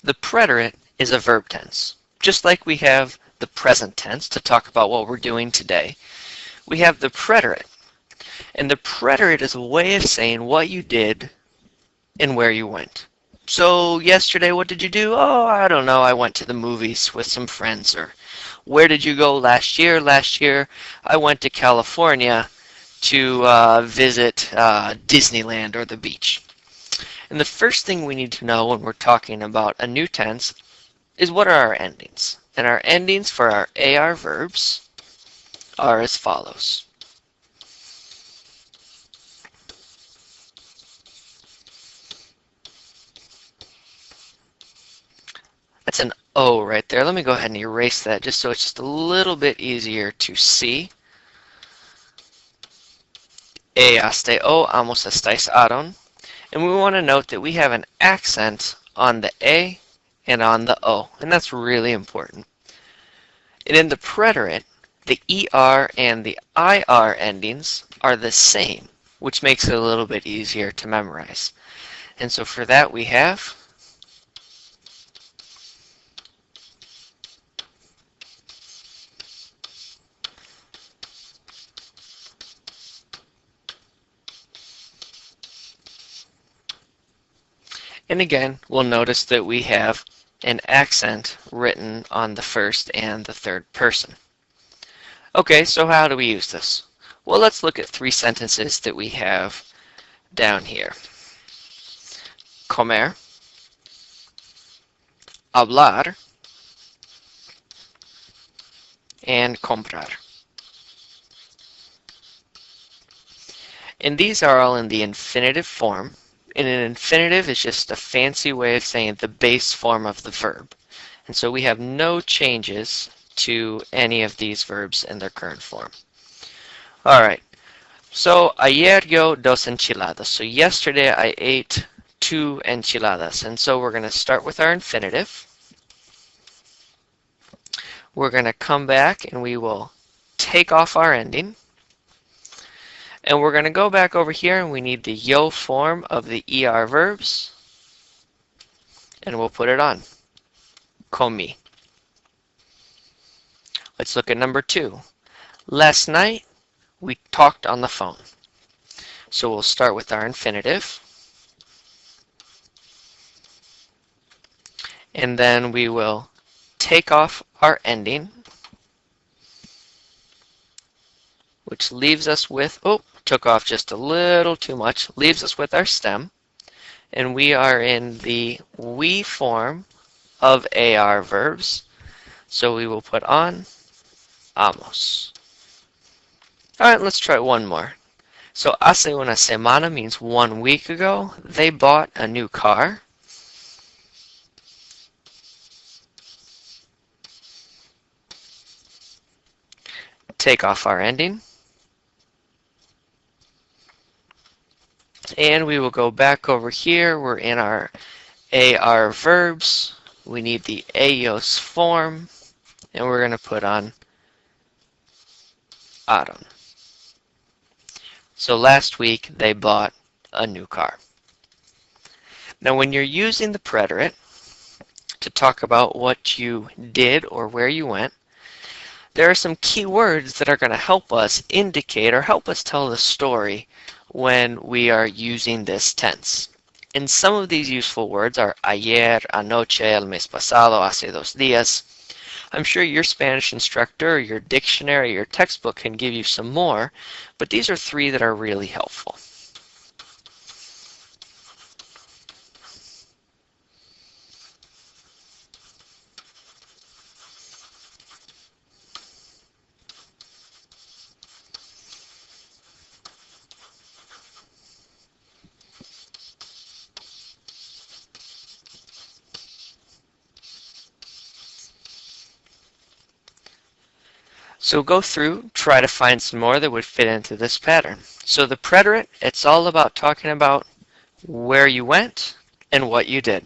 The preterite is a verb tense. Just like we have the present tense to talk about what we're doing today, we have the preterite. And the preterite is a way of saying what you did and where you went. So yesterday, what did you do? Oh, I don't know. I went to the movies with some friends. Or where did you go last year? Last year, I went to California to visit Disneyland or the beach. And the first thing we need to know when we're talking about a new tense is what are our endings. And our endings for our AR verbs are as follows. That's an O right there. Let me go ahead and erase that just so it's just a little bit easier to see. Easte o, amos estáis aron. And we want to note that we have an accent on the A and on the O, and that's really important. And in the preterite, the ER and the IR endings are the same, which makes it a little bit easier to memorize. And so for that we have and again, we'll notice that we have an accent written on the first and the third person. Okay, so how do we use this? Well, let's look at three sentences that we have down here. Comer, hablar, and comprar. And these are all in the infinitive form. And an infinitive is just a fancy way of saying the base form of the verb. And so we have no changes to any of these verbs in their current form. Alright, so ayer yo dos enchiladas. So yesterday I ate 2 enchiladas. And so we're going to start with our infinitive. We're going to come back and we will take off our ending. And we're going to go back over here and we need the yo form of the ER verbs. And we'll put it on. Comí. Let's look at number 2. Last night we talked on the phone. So we'll start with our infinitive. And then we will take off our ending, which leaves us with, oh, took off just a little too much, leaves us with our stem. And we are in the we form of AR verbs. So we will put on amos. Alright, let's try one more. So hace una semana means 1 week ago. They bought a new car. Take off our ending. And we will go back over here. We're in our AR verbs. We need the ellos form. And we're going to put on aron. So last week they bought a new car. Now when you're using the preterite to talk about what you did or where you went, there are some key words that are going to help us indicate or help us tell the story when we are using this tense. And some of these useful words are ayer, anoche, el mes pasado, hace 2 días. I'm sure your Spanish instructor or your dictionary or your textbook can give you some more, but these are 3 that are really helpful. So go through, try to find some more that would fit into this pattern. So the preterite, it's all about talking about where you went and what you did.